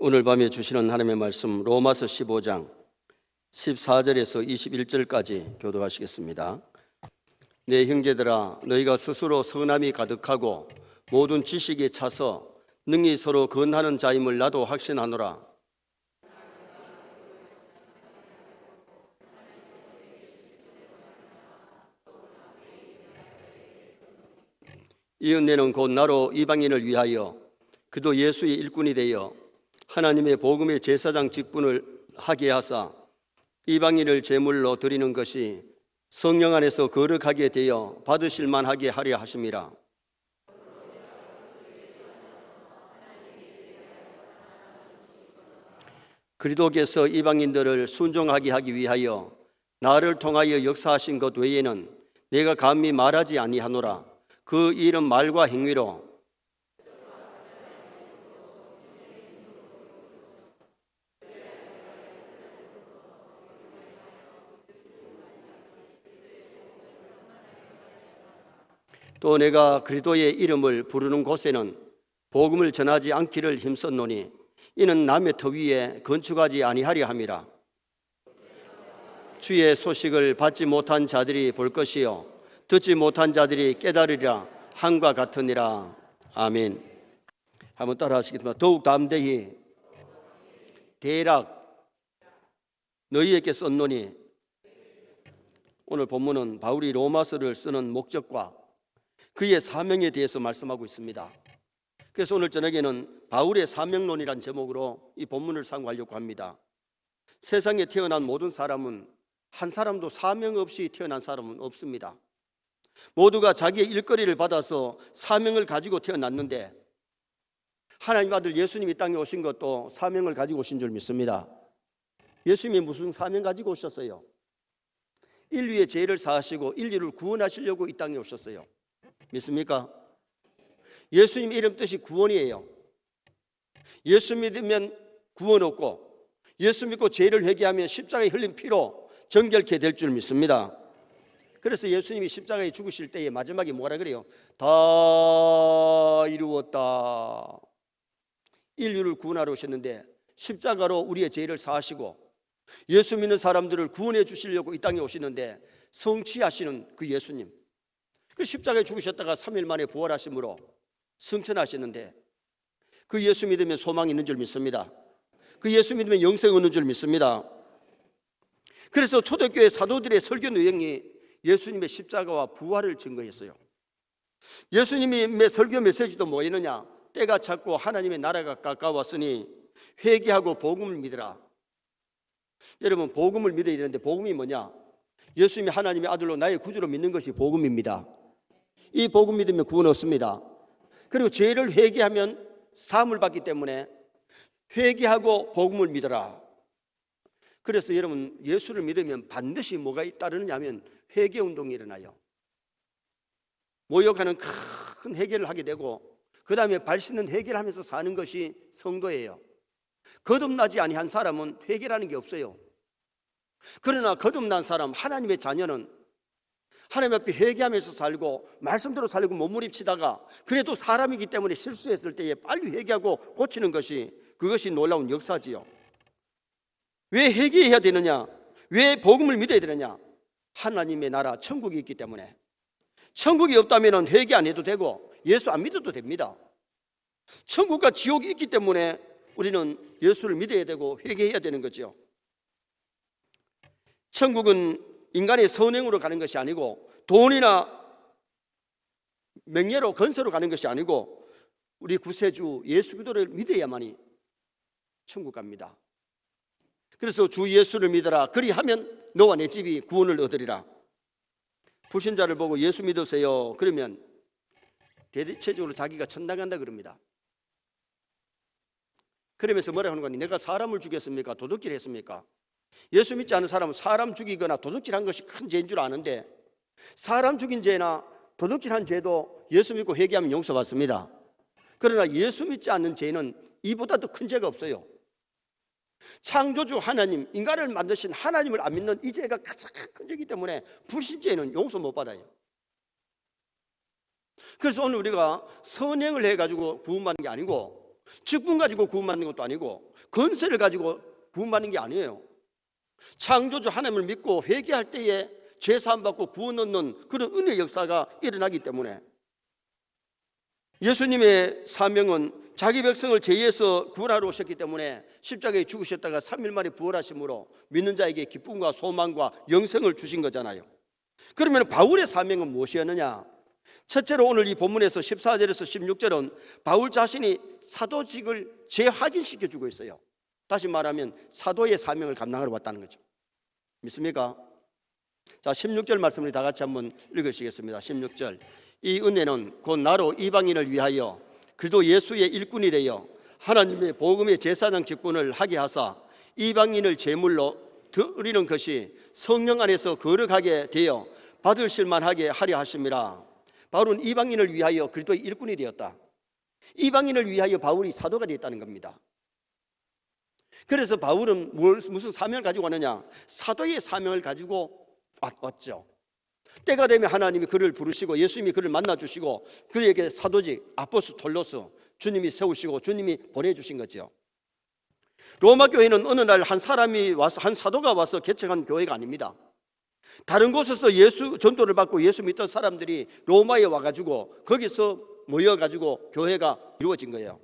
오늘 밤에 주시는 하나님의 말씀 로마서 15장 14절에서 21절까지 교독하시겠습니다. 내 형제들아, 너희가 스스로 선함이 가득하고 모든 지식에 차서 능히 서로 건하는 자임을 나도 확신하노라. 이 은혜는 곧 나로 이방인을 위하여 그도 예수의 일꾼이 되어 하나님의 복음의 제사장 직분을 하게 하사 이방인을 제물로 드리는 것이 성령 안에서 거룩하게 되어 받으실 만하게 하려 하심이라. 그리스도께서 이방인들을 순종하게 하기 위하여 나를 통하여 역사하신 것 외에는 내가 감히 말하지 아니하노라. 그 일은 말과 행위로 또 내가 그리스도의 이름을 부르는 곳에는 복음을 전하지 않기를 힘썼노니 이는 남의 터 위에 건축하지 아니하려 함이라. 주의 소식을 받지 못한 자들이 볼 것이요 듣지 못한 자들이 깨달으리라 함과 같으니라. 아멘. 한번 따라 하시겠습니다. 더욱 담대히 대락 너희에게 썼노니. 오늘 본문은 바울이 로마서를 쓰는 목적과 그의 사명에 대해서 말씀하고 있습니다. 그래서 오늘 저녁에는 바울의 사명론이란 제목으로 이 본문을 상고하려고 합니다. 세상에 태어난 모든 사람은 한 사람도 사명 없이 태어난 사람은 없습니다. 모두가 자기의 일거리를 받아서 사명을 가지고 태어났는데 하나님 아들 예수님이 땅에 오신 것도 사명을 가지고 오신 줄 믿습니다. 예수님이 무슨 사명 가지고 오셨어요? 인류의 죄를 사하시고 인류를 구원하시려고 이 땅에 오셨어요. 믿습니까? 예수님 이름 뜻이 구원이에요. 예수 믿으면 구원 얻고 예수 믿고 죄를 회개하면 십자가에 흘린 피로 정결케 될 줄 믿습니다. 그래서 예수님이 십자가에 죽으실 때에 마지막에 뭐라 그래요? 다 이루었다. 인류를 구원하러 오셨는데 십자가로 우리의 죄를 사하시고 예수 믿는 사람들을 구원해 주시려고 이 땅에 오시는데 성취하시는 그 예수님, 그 십자가에 죽으셨다가 3일 만에 부활하심으로 승천하시는데 그 예수 믿으면 소망이 있는 줄 믿습니다. 그 예수 믿으면 영생 얻는 줄 믿습니다. 그래서 초대교회 사도들의 설교 내용이 예수님의 십자가와 부활을 증거했어요. 예수님의 설교 메시지도 뭐였느냐? 때가 찼고 하나님의 나라가 가까웠으니 회개하고 복음을 믿으라. 여러분, 복음을 믿어야 되는데 복음이 뭐냐? 예수님이 하나님의 아들로 나의 구주로 믿는 것이 복음입니다. 이 복음 믿으면 구원 얻습니다. 그리고 죄를 회개하면 사함을 받기 때문에 회개하고 복음을 믿어라. 그래서 여러분, 예수를 믿으면 반드시 뭐가 따르느냐 하면 회개운동이 일어나요. 모욕하는 큰 회개를 하게 되고 그 다음에 발 씻는 회개를 하면서 사는 것이 성도예요. 거듭나지 아니한 사람은 회개라는 게 없어요. 그러나 거듭난 사람, 하나님의 자녀는 하나님 앞에 회개하면서 살고 말씀대로 살고 몸부림치다가 그래도 사람이기 때문에 실수했을 때에 빨리 회개하고 고치는 것이, 그것이 놀라운 역사지요. 왜 회개해야 되느냐? 왜 복음을 믿어야 되느냐? 하나님의 나라 천국이 있기 때문에. 천국이 없다면 회개 안 해도 되고 예수 안 믿어도 됩니다. 천국과 지옥이 있기 때문에 우리는 예수를 믿어야 되고 회개해야 되는 거죠. 천국은 인간의 선행으로 가는 것이 아니고 돈이나 명예로 건설로 가는 것이 아니고 우리 구세주 예수 그리스도를 믿어야만이 천국 갑니다. 그래서 주 예수를 믿어라. 그리하면 너와 내 집이 구원을 얻으리라. 불신자를 보고 예수 믿으세요. 그러면 대체적으로 자기가 천당 간다 그럽니다. 그러면서 뭐라 하는 거니? 내가 사람을 죽였습니까? 도둑질 했습니까? 예수 믿지 않은 사람은 사람 죽이거나 도둑질한 것이 큰 죄인 줄 아는데 사람 죽인 죄나 도둑질한 죄도 예수 믿고 회개하면 용서받습니다. 그러나 예수 믿지 않는 죄는 이보다 더 큰 죄가 없어요. 창조주 하나님, 인간을 만드신 하나님을 안 믿는 이 죄가 가장 큰 죄이기 때문에 불신죄는 용서 못 받아요. 그래서 오늘 우리가 선행을 해가지고 구원받는 게 아니고 직분 가지고 구원받는 것도 아니고 권세를 가지고 구원받는 게 아니에요. 창조주 하나님을 믿고 회개할 때에 죄사함 받고 구원 얻는 그런 은혜의 역사가 일어나기 때문에 예수님의 사명은 자기 백성을 죄에서 구원하러 오셨기 때문에 십자가에 죽으셨다가 3일 만에 부활하심으로 믿는 자에게 기쁨과 소망과 영생을 주신 거잖아요. 그러면 바울의 사명은 무엇이었느냐? 첫째로 오늘 이 본문에서 14절에서 16절은 바울 자신이 사도직을 재확인시켜 주고 있어요. 다시 말하면 사도의 사명을 감당하러 왔다는 거죠. 믿습니까? 자, 16절 말씀을 다 같이 한번 읽으시겠습니다. 16절. 이 은혜는 곧 나로 이방인을 위하여 그도 예수의 일꾼이 되어 하나님의 복음의 제사장 직분을 하게 하사 이방인을 제물로 드리는 것이 성령 안에서 거룩하게 되어 받으실 만하게 하려 하심이라. 바울은 이방인을 위하여 그리스도의 일꾼이 되었다. 이방인을 위하여 바울이 사도가 되었다는 겁니다. 그래서 바울은 무슨 사명을 가지고 왔느냐? 사도의 사명을 가지고 왔죠. 때가 되면 하나님이 그를 부르시고 예수님이 그를 만나주시고 그에게 사도직 아포스톨로스 주님이 세우시고 주님이 보내주신 거죠. 로마 교회는 어느 날 한 사람이 와서 한 사도가 와서 개척한 교회가 아닙니다. 다른 곳에서 예수 전도를 받고 예수 믿던 사람들이 로마에 와가지고 거기서 모여가지고 교회가 이루어진 거예요.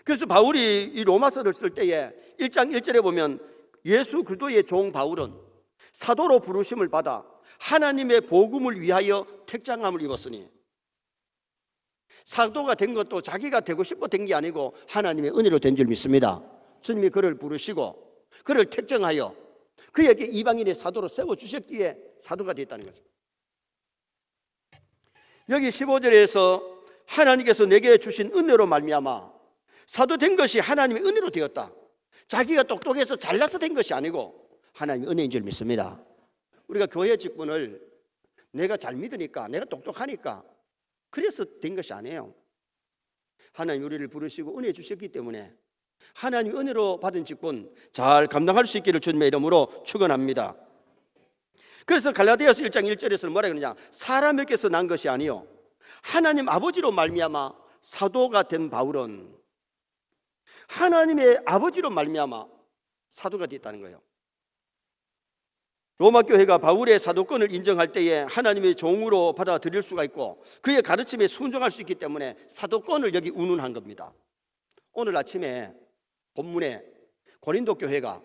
그래서 바울이 이 로마서를 쓸 때에 1장 1절에 보면 예수 그리스도의 종 바울은 사도로 부르심을 받아 하나님의 복음을 위하여 택장함을 입었으니, 사도가 된 것도 자기가 되고 싶어 된 게 아니고 하나님의 은혜로 된 줄 믿습니다. 주님이 그를 부르시고 그를 택정하여 그에게 이방인의 사도로 세워주셨기에 사도가 됐다는 거죠. 여기 15절에서 하나님께서 내게 주신 은혜로 말미암아 사도 된 것이 하나님의 은혜로 되었다. 자기가 똑똑해서 잘나서 된 것이 아니고 하나님의 은혜인 줄 믿습니다. 우리가 교회 직분을 내가 잘 믿으니까, 내가 똑똑하니까 그래서 된 것이 아니에요. 하나님 우리를 부르시고 은혜 주셨기 때문에 하나님 은혜로 받은 직분 잘 감당할 수 있기를 주님의 이름으로 축원합니다. 그래서 갈라디아서 1장 1절에서는 뭐라 그러냐? 사람에게서 난 것이 아니요 하나님 아버지로 말미암아 사도가 된 바울은 하나님의 아버지로 말미암아 사도가 됐다는 거예요. 로마 교회가 바울의 사도권을 인정할 때에 하나님의 종으로 받아들일 수가 있고 그의 가르침에 순종할 수 있기 때문에 사도권을 여기 운운한 겁니다. 오늘 아침에 본문에 고린도 교회가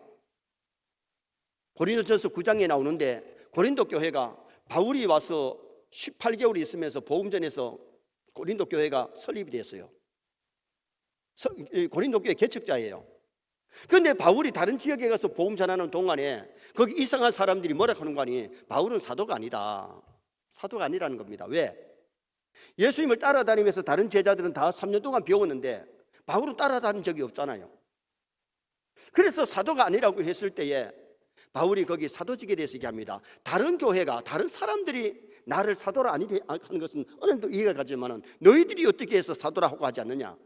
고린도전서 9장에 나오는데 고린도 교회가 바울이 와서 18개월이 있으면서 복음전에서 고린도 교회가 설립이 됐어요. 고린도 교회 개척자예요. 그런데 바울이 다른 지역에 가서 복음 전하는 동안에 거기 이상한 사람들이 뭐라 하는 거 아니? 바울은 사도가 아니다. 사도가 아니라는 겁니다. 왜? 예수님을 따라다니면서 다른 제자들은 다 3년 동안 배웠는데 바울은 따라다닌 적이 없잖아요. 그래서 사도가 아니라고 했을 때에 바울이 거기 사도직에 대해서 얘기합니다. 다른 교회가, 다른 사람들이 나를 사도라 아니게 하는 것은 어느 정도 이해가 가지만은 너희들이 어떻게 해서 사도라고 하지 않느냐?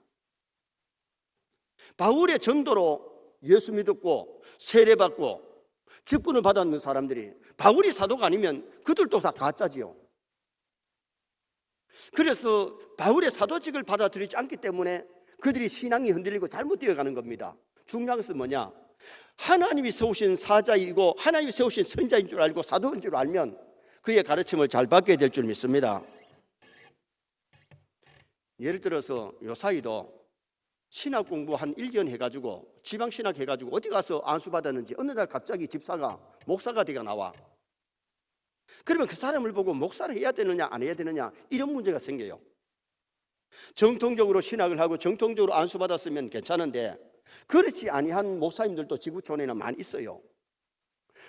바울의 전도로 예수 믿었고 세례받고 직분을 받았는 사람들이 바울이 사도가 아니면 그들도 다 가짜지요. 그래서 바울의 사도직을 받아들이지 않기 때문에 그들이 신앙이 흔들리고 잘못되어 가는 겁니다. 중요한 것은 뭐냐? 하나님이 세우신 사자이고 하나님이 세우신 선자인 줄 알고 사도인 줄 알면 그의 가르침을 잘 받게 될 줄 믿습니다. 예를 들어서 요사이도 신학 공부 한 1년 해가지고 지방신학 해가지고 어디 가서 안수 받았는지 어느 날 갑자기 집사가 목사가 되가 나와. 그러면 그 사람을 보고 목사를 해야 되느냐 안 해야 되느냐 이런 문제가 생겨요. 정통적으로 신학을 하고 정통적으로 안수 받았으면 괜찮은데 그렇지 아니한 목사님들도 지구촌에는 많이 있어요.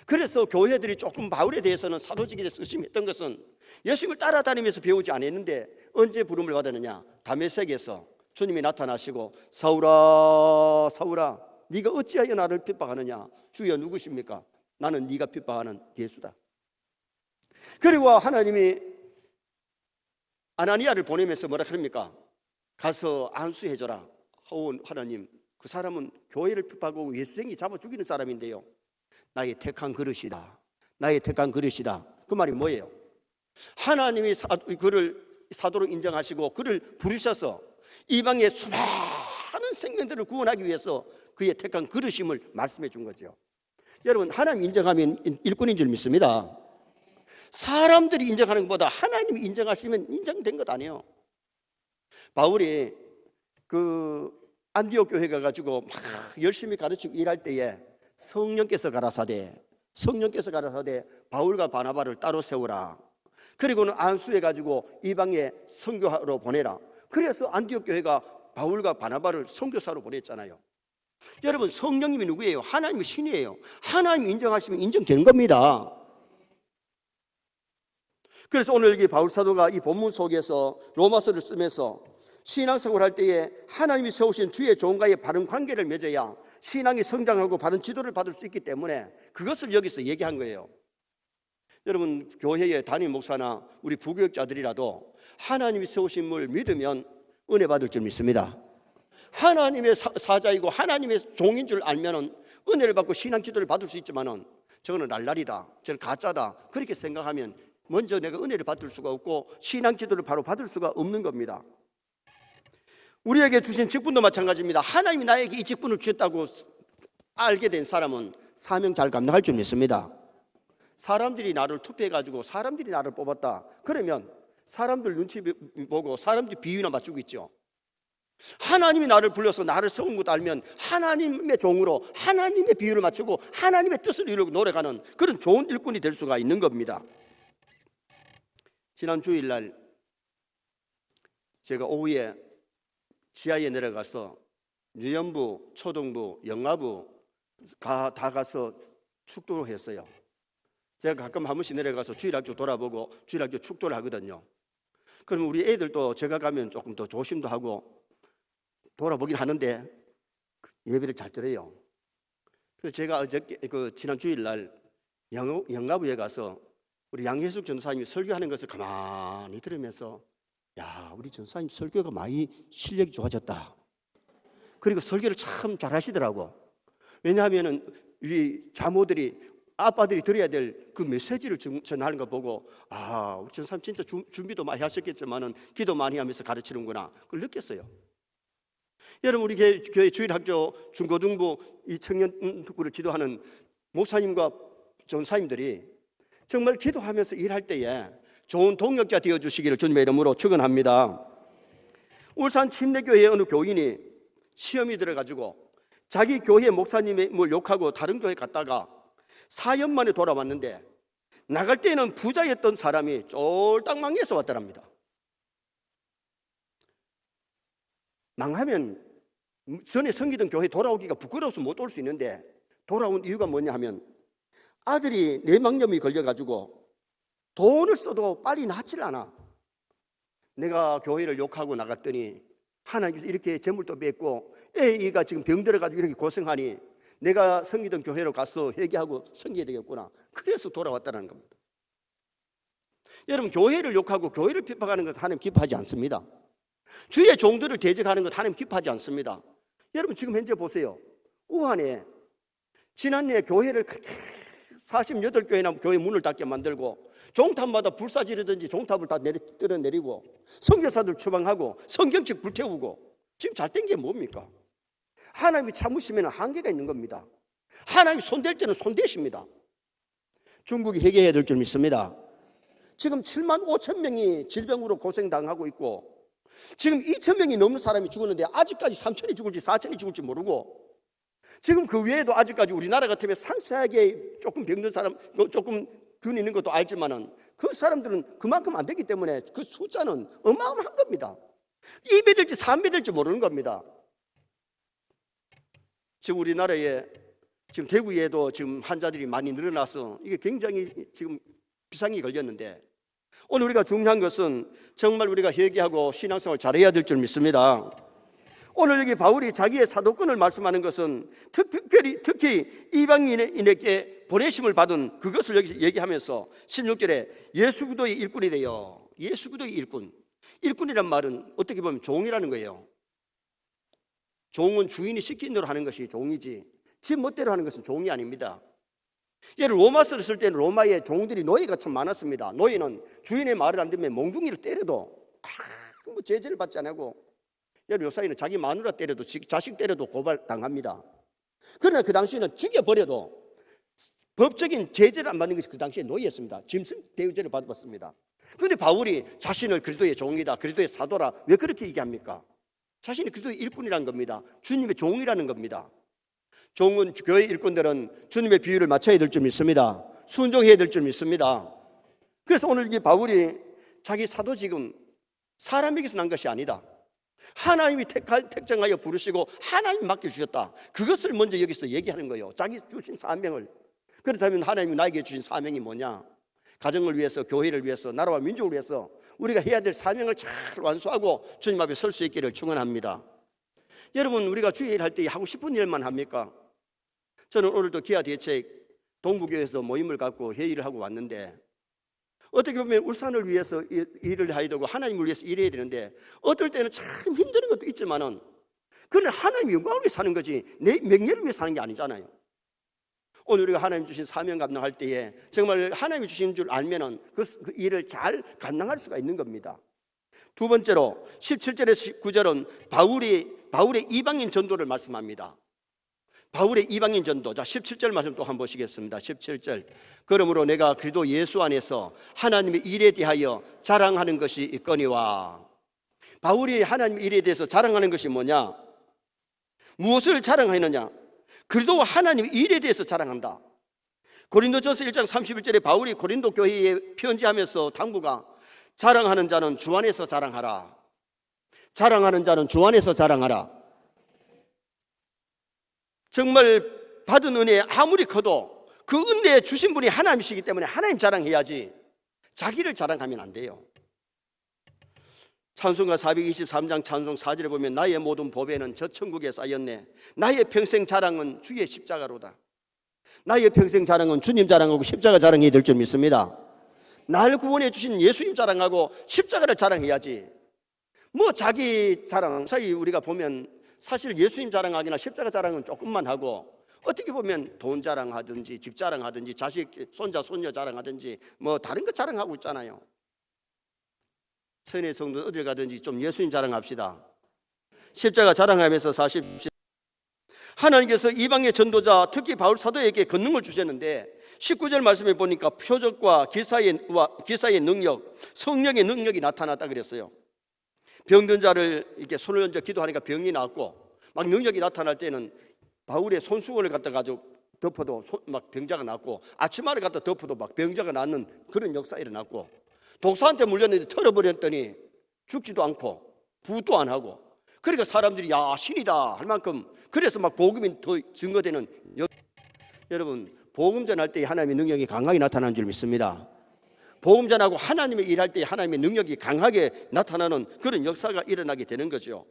그래서 교회들이 조금 바울에 대해서는 사도직에 대해서 의심했던 것은 예수님을 따라다니면서 배우지 않았는데 언제 부름을 받았느냐? 다메섹에서 주님이 나타나시고 사울아 사울아 네가 어찌하여 나를 핍박하느냐? 주여 누구십니까? 나는 네가 핍박하는 예수다. 그리고 하나님이 아나니아를 보내면서 뭐라 그럽니까? 가서 안수해줘라. 하나님 그 사람은 교회를 핍박하고 예수생이 잡아 죽이는 사람인데요 나의 택한 그릇이다. 나의 택한 그릇이다. 그 말이 뭐예요? 하나님이 그를 사도로 인정하시고 그를 부르셔서 이방의 수많은 많은 생명들을 구원하기 위해서 그의 택한 그릇임을 말씀해 준 거죠. 여러분, 하나님 인정하면 일꾼인 줄 믿습니다. 사람들이 인정하는 것보다 하나님이 인정하시면 인정된 것 아니에요. 바울이 그 안디옥 교회 가가지고 막 열심히 가르치고 일할 때에 성령께서 가라사대 바울과 바나바를 따로 세우라. 그리고는 안수해 가지고 이방에 선교하러 보내라. 그래서 안디옥 교회가 바울과 바나바를 선교사로 보냈잖아요. 여러분, 성령님이 누구예요? 하나님이 신이에요. 하나님 인정하시면 인정되는 겁니다. 그래서 오늘 여기 바울 사도가 이 본문 속에서 로마서를 쓰면서 신앙생활 할 때에 하나님이 세우신 주의 종과의 바른 관계를 맺어야 신앙이 성장하고 바른 지도를 받을 수 있기 때문에 그것을 여기서 얘기한 거예요. 여러분, 교회의 담임 목사나 우리 부교육자들이라도 하나님이 세우신 분을 믿으면 은혜 받을 줄 믿습니다. 하나님의 사자이고 하나님의 종인 줄 알면 은혜를 받고 신앙 지도를 받을 수 있지만은 저거는 날라리다, 저는 가짜다, 그렇게 생각하면 먼저 내가 은혜를 받을 수가 없고 신앙 지도를 바로 받을 수가 없는 겁니다. 우리에게 주신 직분도 마찬가지입니다. 하나님이 나에게 이 직분을 주셨다고 알게 된 사람은 사명 잘 감당할 줄 믿습니다. 사람들이 나를 투표해가지고 사람들이 나를 뽑았다 그러면 사람들 눈치 보고 사람들이 비유나 맞추고 있죠. 하나님이 나를 불러서 나를 세운 것도 알면 하나님의 종으로 하나님의 비유를 맞추고 하나님의 뜻을 이루고 노력하는 그런 좋은 일꾼이 될 수가 있는 겁니다. 지난 주일날 제가 오후에 지하에 내려가서 유연부, 초등부, 영아부 다 가서 축도를 했어요. 제가 가끔 한 번씩 내려가서 주일학교 돌아보고 주일학교 축도를 하거든요. 그럼 우리 애들도 제가 가면 조금 더 조심도 하고 돌아보긴 하는데 예배를 잘 들어요. 그래서 제가 어저께 지난 주일날 영아부에 가서 우리 양혜숙 전사님이 설교하는 것을 가만히 들으면서 야, 우리 전사님 설교가 많이 실력이 좋아졌다. 그리고 설교를 참 잘하시더라고. 왜냐하면은 우리 자모들이 아빠들이 들어야 될 그 메시지를 전하는 거 보고 아, 우리 전사님 진짜 준비도 많이 하셨겠지만은 기도 많이 하면서 가르치는구나. 그걸 느꼈어요. 여러분, 우리 교회 주일학교 중고등부 이 청년부를 지도하는 목사님과 전사님들이 정말 기도하면서 일할 때에 좋은 동역자 되어주시기를 주님의 이름으로 축원합니다. 울산 침례교회의 어느 교인이 시험이 들어가지고 자기 교회 목사님을 욕하고 다른 교회 갔다가 4년 만에 돌아왔는데 나갈 때는 부자였던 사람이 쫄딱 망해서 왔더랍니다. 망하면 전에 섬기던 교회 돌아오기가 부끄러워서 못 올 수 있는데 돌아온 이유가 뭐냐 하면 아들이 뇌망염이 걸려가지고 돈을 써도 빨리 낫질 않아. 내가 교회를 욕하고 나갔더니 하나님께서 이렇게 재물도 맺고 애가 지금 병들어가지고 이렇게 고생하니 내가 섬기던 교회로 가서 회개하고 섬겨야 되겠구나. 그래서 돌아왔다는 겁니다. 여러분, 교회를 욕하고 교회를 핍박하는 것 하나님 기뻐하지 않습니다. 주의 종들을 대적하는 것 하나님 기뻐하지 않습니다. 여러분, 지금 현재 보세요. 우한에 지난해 교회를 48교회나 교회 문을 닫게 만들고 종탑마다 불사지르든지 종탑을 다 끌어내리고 선교사들 추방하고 성경책 불태우고 지금 잘 된 게 뭡니까? 하나님이 참으시면 한계가 있는 겁니다. 하나님이 손댈 때는 손대십니다. 중국이 회개해야 될 줄 믿습니다. 지금 7만 5천 명이 질병으로 고생당하고 있고 지금 2천 명이 넘는 사람이 죽었는데 아직까지 3천이 죽을지 4천이 죽을지 모르고 지금 그 외에도 아직까지 우리나라 같으면 상세하게 조금 병든 사람, 조금 균 있는 것도 알지만은 그 사람들은 그만큼 안 되기 때문에 그 숫자는 어마어마한 겁니다. 2배 될지 3배 될지 모르는 겁니다. 지금 우리나라에 지금 대구에도 지금 환자들이 많이 늘어나서 이게 굉장히 지금 비상이 걸렸는데 오늘 우리가 중요한 것은 정말 우리가 회개하고 신앙생활 잘해야 될 줄 믿습니다. 오늘 여기 바울이 자기의 사도권을 말씀하는 것은 특히 이방인에게 보내심을 받은 그것을 여기 얘기하면서 16절에 예수 그리스도의 일꾼이 되어 예수 그리스도의 일꾼. 일꾼이란 말은 어떻게 보면 종이라는 거예요. 종은 주인이 시킨 대로 하는 것이 종이지 지 멋대로 하는 것은 종이 아닙니다. 예를 로마서를 쓸 때는 로마의 종들이 노예가 참 많았습니다. 노예는 주인의 말을 안 듣면 몽둥이를 때려도 아무 제재를 받지 않고 여러분 요사이는 자기 마누라 때려도 자식 때려도 고발당합니다. 그러나 그 당시에는 죽여버려도 법적인 제재를 안 받는 것이 그 당시에 노예였습니다. 짐승 대우죄를 받았습니다. 그런데 바울이 자신을 그리스도의 종이다, 그리스도의 사도라, 왜 그렇게 얘기합니까? 자신이 그리스도의 일꾼이라는 겁니다. 주님의 종이라는 겁니다. 종은, 교회 일꾼들은 주님의 비유를 맞춰야 될 줄 믿습니다. 순종해야 될 줄 믿습니다. 그래서 오늘 이 바울이 자기 사도직은 사람에게서 난 것이 아니다, 하나님이 택정하여 부르시고 하나님이 맡겨주셨다, 그것을 먼저 여기서 얘기하는 거예요. 자기 주신 사명을. 그렇다면 하나님이 나에게 주신 사명이 뭐냐? 가정을 위해서, 교회를 위해서, 나라와 민족을 위해서 우리가 해야 될 사명을 잘 완수하고 주님 앞에 설 수 있기를 축원합니다. 여러분, 우리가 주의 일 할 때 하고 싶은 일만 합니까? 저는 오늘도 기아대책 동부교회에서 모임을 갖고 회의를 하고 왔는데, 어떻게 보면 울산을 위해서 일을 해야 되고 하나님을 위해서 일해야 되는데, 어떨 때는 참 힘든 것도 있지만은 그건 하나님의 영광을 위해 사는 거지 내 명예를 위해 사는 게 아니잖아요. 오늘 우리가 하나님 주신 사명 감당할 때에 정말 하나님이 주신 줄 알면은 그 일을 잘 감당할 수가 있는 겁니다. 두 번째로 17절에서 19절은 바울의 이방인 전도를 말씀합니다. 바울의 이방인 전도. 자, 17절 말씀 또 한번 보시겠습니다. 17절. 그러므로 내가 그리스도 예수 안에서 하나님의 일에 대하여 자랑하는 것이 있거니와. 바울이 하나님의 일에 대해서 자랑하는 것이 뭐냐? 무엇을 자랑하느냐? 그리스도와 하나님의 일에 대해서 자랑한다. 고린도전서 1장 31절에 바울이 고린도 교회에 편지하면서 당부가, 자랑하는 자는 주 안에서 자랑하라. 자랑하는 자는 주 안에서 자랑하라. 정말 받은 은혜 아무리 커도 그 은혜 주신 분이 하나님이시기 때문에 하나님 자랑해야지 자기를 자랑하면 안 돼요. 찬송가 423장 찬송 4절에 보면 나의 모든 보배는 저 천국에 쌓였네. 나의 평생 자랑은 주의 십자가로다. 나의 평생 자랑은 주님 자랑하고 십자가 자랑해야 될 줄 믿습니다. 날 구원해 주신 예수님 자랑하고 십자가를 자랑해야지 뭐 자기 자랑 사이 우리가 보면 사실 예수님 자랑하기나 십자가 자랑은 조금만 하고, 어떻게 보면 돈 자랑하든지 집 자랑하든지 자식 손자 손녀 자랑하든지 뭐 다른 거 자랑하고 있잖아요. 선의 성도 어딜 가든지 좀 예수님 자랑합시다. 십자가 자랑하면서 사십시오. 하나님께서 이방의 전도자 특히 바울 사도에게 권능을 주셨는데 19절 말씀에 보니까 표적과 기사의 능력, 성령의 능력이 나타났다 그랬어요. 병든 자를 이렇게 손을 얹어 기도하니까 병이 낫고, 막 능력이 나타날 때는 바울의 손수건을 갖다 가지고 덮어도 막 병자가 낫고, 아치마를 갖다 덮어도 막 병자가 낫는 그런 역사가 일어났고, 독사한테 물렸는데 털어버렸더니 죽지도 않고 부도 안 하고, 그러니까 사람들이 야 신이다 할 만큼, 그래서 막 복음이 더 증거되는. 여러분, 복음 전할 때 하나님의 능력이 강하게 나타나는 줄 믿습니다. 복음 전하고 하나님의 일할 때 하나님의 능력이 강하게 나타나는 그런 역사가 일어나게 되는 거죠.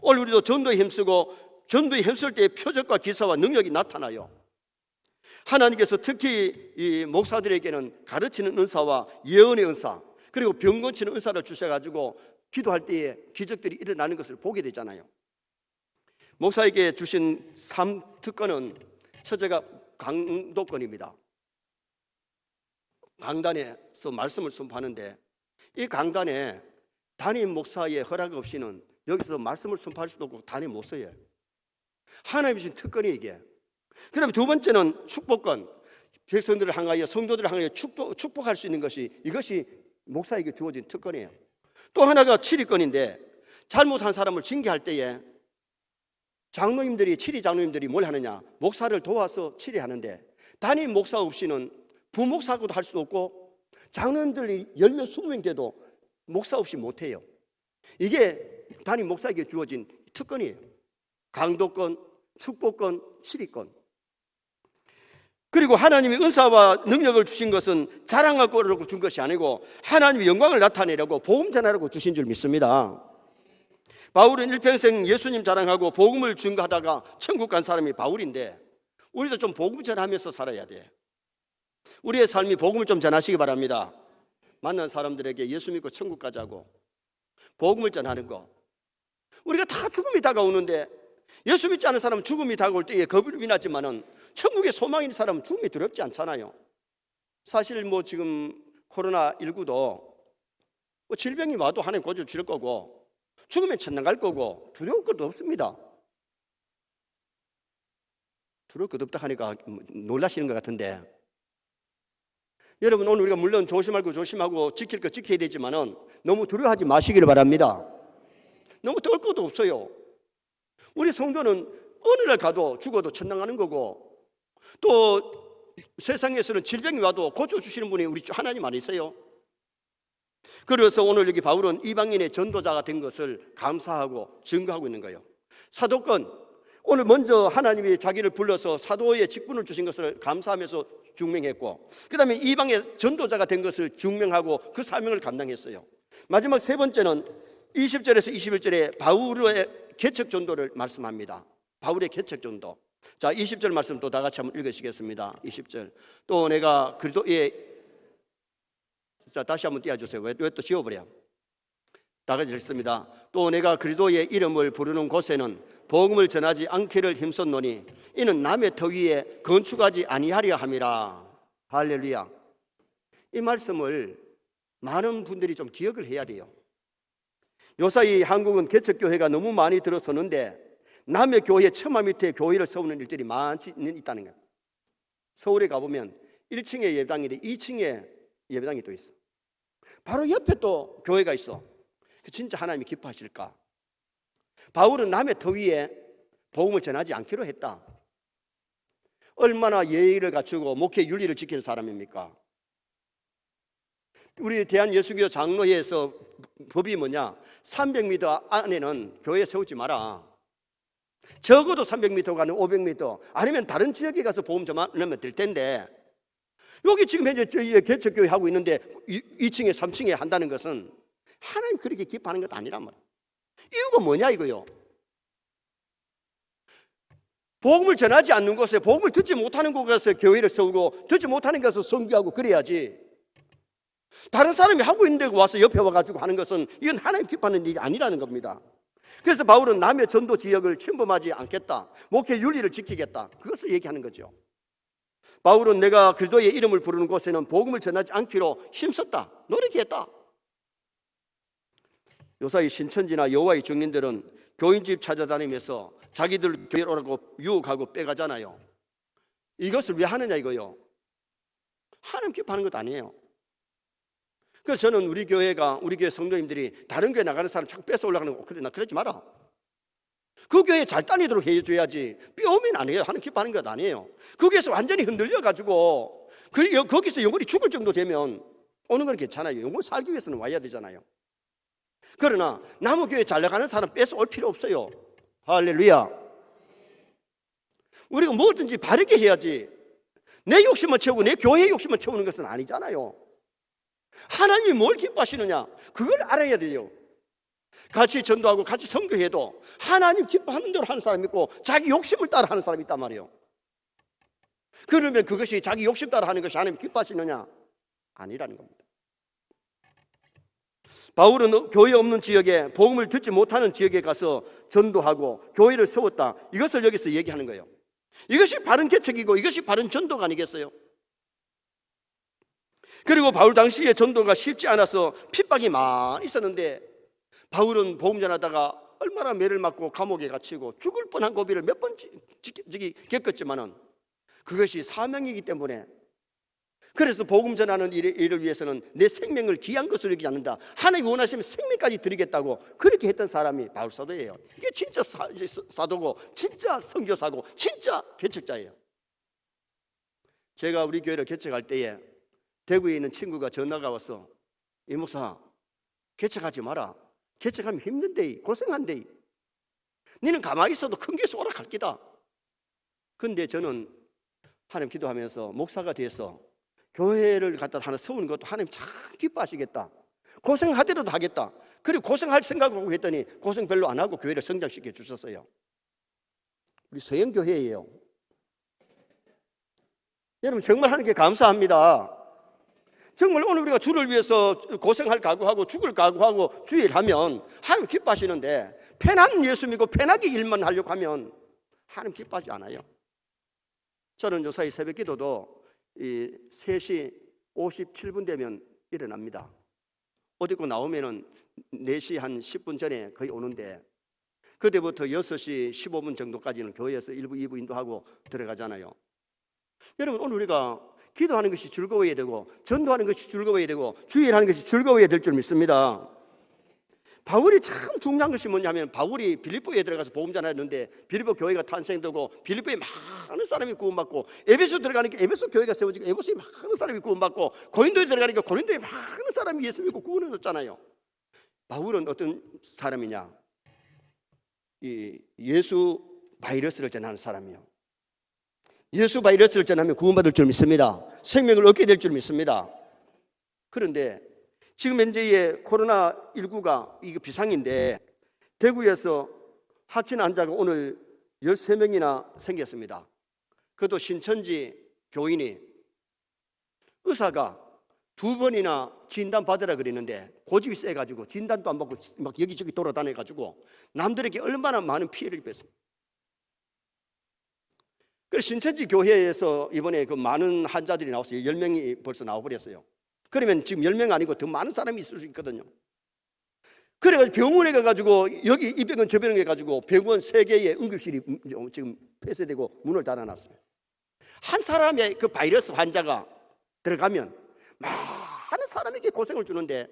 오늘 우리도 전도에 힘쓰고 전도에 힘쓸 때 표적과 기사와 능력이 나타나요. 하나님께서 특히 이 목사들에게는 가르치는 은사와 예언의 은사, 그리고 병 고치는 은사를 주셔가지고 기도할 때에 기적들이 일어나는 것을 보게 되잖아요. 목사에게 주신 3특권은 첫째가 강도권입니다. 강단에서 말씀을 선포하는데, 이 강단에 담임 목사의 허락 없이는 여기서 말씀을 선포할 수도 없고 단에 못 써요. 하나님이 주신 특권이 이게. 그다음에 두 번째는 축복권. 백성들을 향하여, 성도들을 향하여 축복할 수 있는 것이, 이것이 목사에게 주어진 특권이에요. 또 하나가 치리권인데, 잘못한 사람을 징계할 때에 치리 장로님들이 뭘 하느냐, 목사를 도와서 치리하는데, 담임 목사 없이는 부목사고도 할 수도 없고 장로님들이 10명 20명 돼도 목사 없이 못해요. 이게 담임 목사에게 주어진 특권이에요. 강도권, 축복권, 치리권. 그리고 하나님이 은사와 능력을 주신 것은 자랑할 거라고 준 것이 아니고 하나님의 영광을 나타내려고 복음 전하라고 주신 줄 믿습니다. 바울은 일평생 예수님 자랑하고 복음을 증거하다가 천국 간 사람이 바울인데, 우리도 좀 복음 전하면서 살아야 돼. 우리의 삶이 복음을 좀 전하시기 바랍니다. 만난 사람들에게 예수 믿고 천국 가자고 복음을 전하는 거. 우리가 다 죽음이 다가오는데, 예수 믿지 않은 사람은 죽음이 다가올 때에 겁이 나지만은 천국에 소망이 있는 사람은 죽음이 두렵지 않잖아요. 사실 뭐 지금 코로나19도 뭐 질병이 와도 하나님 고쳐 줄 거고, 죽으면 천당 갈 거고 두려울 것도 없습니다. 두려울 것도 없다 하니까 놀라시는 것 같은데, 여러분 오늘 우리가 물론 조심하고 지킬 거 지켜야 되지만은 너무 두려워하지 마시기를 바랍니다. 너무 떨 것도 없어요. 우리 성도는 어느 날 가도 죽어도 천당 가는 거고, 또 세상에서는 질병이 와도 고쳐주시는 분이 우리 하나님 안에 있어요. 그래서 오늘 여기 바울은 이방인의 전도자가 된 것을 감사하고 증거하고 있는 거예요. 사도권, 오늘 먼저 하나님이 자기를 불러서 사도의 직분을 주신 것을 감사하면서 증명했고, 그 다음에 이방의 전도자가 된 것을 증명하고 그 사명을 감당했어요. 마지막 세 번째는 20절에서 21절에 바울의 개척 전도를 말씀합니다. 바울의 개척 전도. 자, 20절 말씀 또 다 같이 한번 읽으시겠습니다. 20절. 또 내가 그리스도의, 자, 다시 한번 띄워주세요. 왜 또 지워버려? 다 같이 읽습니다. 또 내가 그리스도의 이름을 부르는 곳에는 복음을 전하지 않기를 힘썼노니 이는 남의 터 위에 건축하지 아니하려 함이라. 할렐루야. 이 말씀을 많은 분들이 좀 기억을 해야 돼요. 요사이 한국은 개척교회가 너무 많이 들어섰는데 남의 교회 처마 밑에 교회를 세우는 일들이 많이 있다는 거예요. 서울에 가보면 1층에 예배당인데 2층에 예배당이 또 있어. 바로 옆에 또 교회가 있어. 진짜 하나님이 기뻐하실까? 바울은 남의 터 위에 복음을 전하지 않기로 했다. 얼마나 예의를 갖추고 목회 윤리를 지키는 사람입니까? 우리 대한예수교 장로회에서 법이 뭐냐? 300m 안에는 교회 세우지 마라. 적어도 300m가 아니면 500m, 아니면 다른 지역에 가서 복음 전하면 될 텐데, 여기 지금 현재 저희 개척교회 하고 있는데 2층에 3층에 한다는 것은 하나님 그렇게 기뻐하는 것 아니란 말이에요. 이유가 뭐냐 이거요? 복음을 전하지 않는 곳에, 복음을 듣지 못하는 곳에서 교회를 세우고 듣지 못하는 곳에서 선교하고 그래야지, 다른 사람이 하고 있는데 와서 옆에 와가지고 하는 것은 이건 하나님 기뻐하는 일이 아니라는 겁니다. 그래서 바울은 남의 전도 지역을 침범하지 않겠다, 목회 윤리를 지키겠다, 그것을 얘기하는 거죠. 바울은 내가 그리스도의 이름을 부르는 곳에는 복음을 전하지 않기로 힘썼다, 노력했다. 요사이 신천지나 여호와의 증인들은 교인집 찾아다니면서 자기들 교회로 오라고 유혹하고 빼가잖아요. 이것을 왜 하느냐 이거요? 하나님 기뻐하는 것 아니에요. 그래서 저는 우리 교회 성도님들이 다른 교회 나가는 사람 자꾸 뺏어 올라가는 거 그러지 마라. 그 교회 잘 다니도록 해줘야지. 빼오면 안 해요. 하나님 기뻐하는 것 아니에요. 그 교회에서 완전히 흔들려가지고 거기서 영혼이 죽을 정도 되면 오는 건 괜찮아요. 영혼 살기 위해서는 와야 되잖아요. 그러나 남의 교회 잘 나가는 사람 뺏어 올 필요 없어요. 할렐루야. 우리가 뭐든지 바르게 해야지, 내 욕심만 채우고 내 교회의 욕심만 채우는 것은 아니잖아요. 하나님이 뭘 기뻐하시느냐, 그걸 알아야 돼요. 같이 전도하고 같이 선교해도 하나님 기뻐하는 대로 하는 사람이 있고 자기 욕심을 따라 하는 사람이 있단 말이에요. 그러면 그것이 자기 욕심 따라 하는 것이 하나님 기뻐하시느냐? 아니라는 겁니다. 바울은 교회 없는 지역에, 복음을 듣지 못하는 지역에 가서 전도하고 교회를 세웠다, 이것을 여기서 얘기하는 거예요. 이것이 바른 개척이고 이것이 바른 전도가 아니겠어요? 그리고 바울 당시에 전도가 쉽지 않아서 핍박이 많이 있었는데, 바울은 복음 전하다가 얼마나 매를 맞고 감옥에 갇히고 죽을 뻔한 고비를 몇 번 겪었지만은 그것이 사명이기 때문에, 그래서 복음 전하는 일을 위해서는 내 생명을 귀한 것으로 여기지 않는다, 하나님이 원하시면 생명까지 드리겠다고 그렇게 했던 사람이 바울 사도예요. 이게 진짜 사도고 진짜 선교사고 진짜 개척자예요. 제가 우리 교회를 개척할 때에 대구에 있는 친구가 전화가 와서, 이 목사 개척하지 마라, 개척하면 힘든데, 고생한데, 너는 가만히 있어도 큰 교회에서 오락할 기다. 근데 저는 하나님 기도하면서 목사가 돼서 교회를 갖다 하나 세우는 것도 하나님 참 기뻐하시겠다, 고생하더라도 하겠다, 그리고 고생할 생각을 했더니 고생 별로 안 하고 교회를 성장시켜 주셨어요. 우리 서영교회예요. 여러분 정말 하나님께 감사합니다. 정말 오늘 우리가 주를 위해서 고생할 각오하고 죽을 각오하고 주일 하면 하나님 기뻐하시는데, 편한 예수 믿고 편하게 일만 하려고 하면 하나님 기뻐하지 않아요. 저는 요사이 새벽 기도도 3시 57분 되면 일어납니다. 옷 입고 나오면은 4시 한 10분 전에 거의 오는데 그때부터 6시 15분 정도까지는 교회에서 1부, 2부 인도하고 들어가잖아요. 여러분, 오늘 우리가 기도하는 것이 즐거워야 되고 전도하는 것이 즐거워야 되고 주일하는 것이 즐거워야 될 줄 믿습니다. 바울이 참 중요한 것이 뭐냐면 바울이 빌립보에 들어가서 복음 전하는데 빌립보 교회가 탄생되고 빌립보에 많은 사람이 구원받고 에베소 들어가니까 에베소 교회가 세워지고 에베소에 많은 사람이 구원받고 고린도에 들어가니까 고린도에 많은 사람이 예수 믿고 구원을 얻었잖아요. 바울은 어떤 사람이냐? 이 예수 바이러스를 전하는 사람이요. 예수 바이러스를 전하면 구원받을 줄 믿습니다. 생명을 얻게 될 줄 믿습니다. 그런데 지금 현재의 코로나19가 이거 비상인데 대구에서 확진 환자가 오늘 13명이나 생겼습니다. 그것도 신천지 교인이 의사가 2번이나 진단 받으라 그랬는데 고집이 세가지고 진단도 안 받고 막 여기저기 돌아다녀가지고 남들에게 얼마나 많은 피해를 입혔습니다. 그래서 신천지 교회에서 이번에 그 많은 환자들이 나왔어요. 10명이 벌써 나와버렸어요. 그러면 지금 10명 아니고 더 많은 사람이 있을 수 있거든요. 그래가지고 병원에 가가지고 여기 이 병원 저 병원에 가가지고 병원 3개의 응급실이 지금 폐쇄되고 문을 닫아놨어요. 한 사람의 그 바이러스 환자가 들어가면 많은 사람에게 고생을 주는데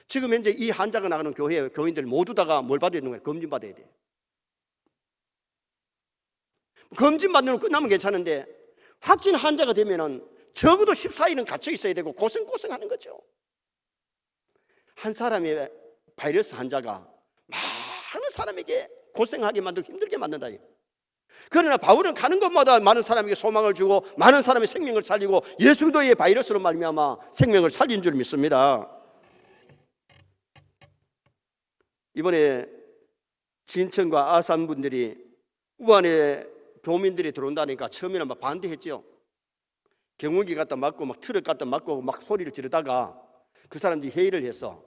지금 현재 이 환자가 나가는 교회 교인들 모두 다가 뭘 받아야 되는 거예요? 검진 받아야 돼. 검진 받는 거 끝나면 괜찮은데 확진 환자가 되면은 적어도 14일은 갇혀 있어야 되고 고생하는 거죠. 한 사람의 바이러스 환자가 많은 사람에게 고생하게 만들고 힘들게 만든다. 그러나 바울은 가는 곳마다 많은 사람에게 소망을 주고 많은 사람의 생명을 살리고 예수 그리스도의 바이러스로 말미암아 생명을 살린 줄 믿습니다. 이번에 진천과 아산 분들이 우한에 교민들이 들어온다니까 처음에는 막 반대했죠. 경운기 갖다 맞고 막 트럭 갖다 맞고 막 소리를 지르다가 그 사람들이 회의를 해서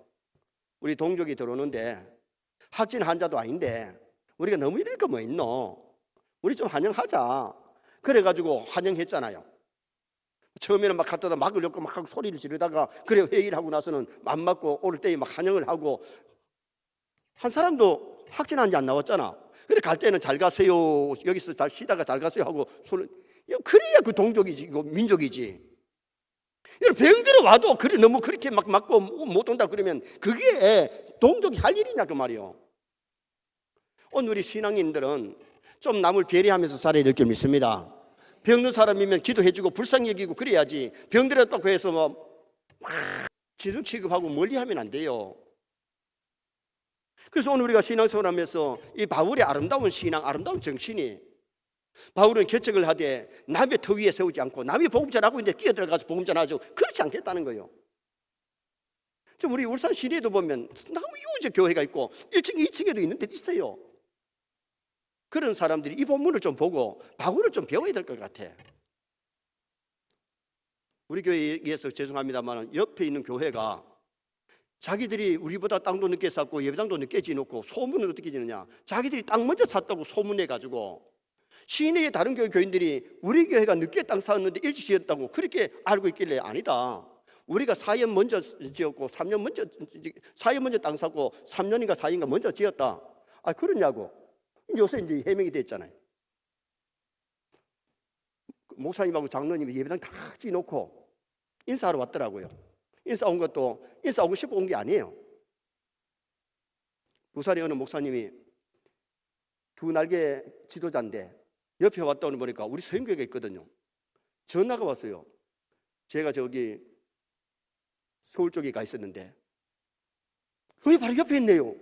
우리 동족이 들어오는데 확진 환자도 아닌데 우리가 너무 이럴 거 뭐 있노? 우리 좀 환영하자. 그래가지고 환영했잖아요. 처음에는 막 갖다가 막으려고 막 하고 소리를 지르다가 그래 회의를 하고 나서는 맘 맞고 오를 때에 막 환영을 하고 한 사람도 확진 환자 안 나왔잖아. 그래 갈 때는 잘 가세요. 여기서 잘 쉬다가 잘 가세요 하고 손을 그래야 그 동족이지, 이거 민족이지. 병들어 와도 그래 너무 그렇게 막 맞고 못 온다 그러면 그게 동족이 할 일이냐 그 말이요. 오늘 우리 신앙인들은 좀 남을 배려하면서 살아야 될 줄 믿습니다. 병든 사람이면 기도해주고 불쌍히 여기고 그래야지 병들었다고 해서 막 기름 취급하고 멀리하면 안 돼요. 그래서 오늘 우리가 신앙생활 하면서 이 바울의 아름다운 신앙, 아름다운 정신이 바울은 개척을 하되 남의 터 위에 세우지 않고 남이 복음 전하고 있는데 끼어들어가서 복음 전하죠. 그렇지 않겠다는 거예요. 좀 우리 울산 시내에도 보면 너무 이웃집 교회가 있고 1층, 2층에도 있는 데 있어요. 그런 사람들이 이 본문을 좀 보고 바울을 좀 배워야 될 것 같아. 우리 교회에서 죄송합니다만 옆에 있는 교회가 자기들이 우리보다 땅도 늦게 샀고 예배당도 늦게 지어놓고 소문은 어떻게 지느냐, 자기들이 땅 먼저 샀다고 소문내가지고 시내의 다른 교회 교인들이 우리 교회가 늦게 땅 샀는데 일찍 지었다고 그렇게 알고 있길래 아니다, 우리가 4년 먼저 지었고 4년 먼저 땅 샀고 3년인가 4년인가 먼저 지었다. 아 그러냐고. 요새 이제 해명이 됐잖아요. 목사님하고 장로님이 예배당 다 지어놓고 인사하러 왔더라고요. 인사 온 것도 인사하고 싶어 온 게 아니에요. 부산에 어느 목사님이 2날개 지도자인데 옆에 왔다 보니까 우리 서인교회가 있거든요. 전화가 왔어요. 제가 저기 서울 쪽에 가 있었는데 거기 바로 옆에 있네요.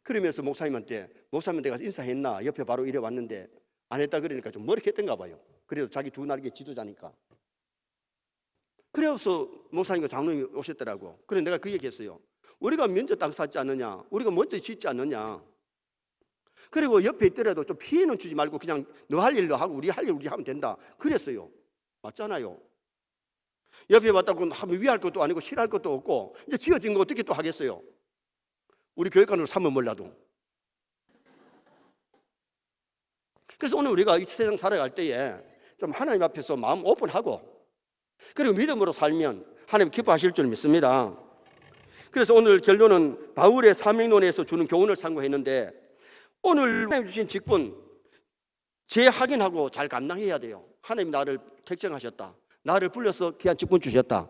그러면서 목사님한테 가서 인사했나? 옆에 바로 이래 왔는데 안 했다 그러니까 좀 머쓱했던가 봐요. 그래도 자기 2날개 지도자니까. 그래서 목사님과 장로님이 오셨더라고. 그래서 내가 그 얘기했어요. 우리가 먼저 땅 샀지 않느냐, 우리가 먼저 짓지 않느냐. 그리고 옆에 있더라도 좀 피해는 주지 말고 그냥 너 할 일도 하고 우리 할 일 우리 하면 된다 그랬어요. 맞잖아요. 옆에 왔다고 하면 위할 것도 아니고 싫어할 것도 없고 이제 지어진 거 어떻게 또 하겠어요. 우리 교회관으로 삼으면 몰라도. 그래서 오늘 우리가 이 세상 살아갈 때에 좀 하나님 앞에서 마음 오픈하고 그리고 믿음으로 살면 하나님 기뻐하실 줄 믿습니다. 그래서 오늘 결론은 바울의 사명론에서 주는 교훈을 상고했는데, 오늘 하나님 주신 직분 재확인하고 잘 감당해야 돼요. 하나님이 나를 택정하셨다, 나를 불러서 귀한 직분 주셨다.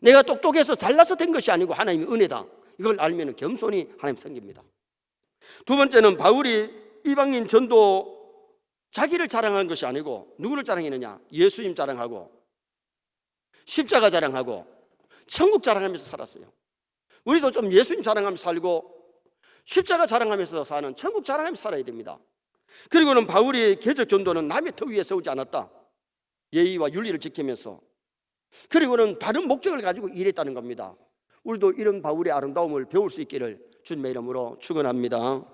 내가 똑똑해서 잘나서 된 것이 아니고 하나님의 은혜다. 이걸 알면 겸손히 하나님 섬깁니다. 두 번째는 바울이 이방인 전도 자기를 자랑한 것이 아니고 누구를 자랑했느냐? 예수님 자랑하고 십자가 자랑하고 천국 자랑하면서 살았어요. 우리도 좀 예수님 자랑하면서 살고 십자가 자랑하면서 사는, 천국 자랑하면서 살아야 됩니다. 그리고는 바울이 개적 전도는 남의 터 위에 세우지 않았다. 예의와 윤리를 지키면서. 그리고는 다른 목적을 가지고 일했다는 겁니다. 우리도 이런 바울의 아름다움을 배울 수 있기를 주님의 이름으로 축원합니다.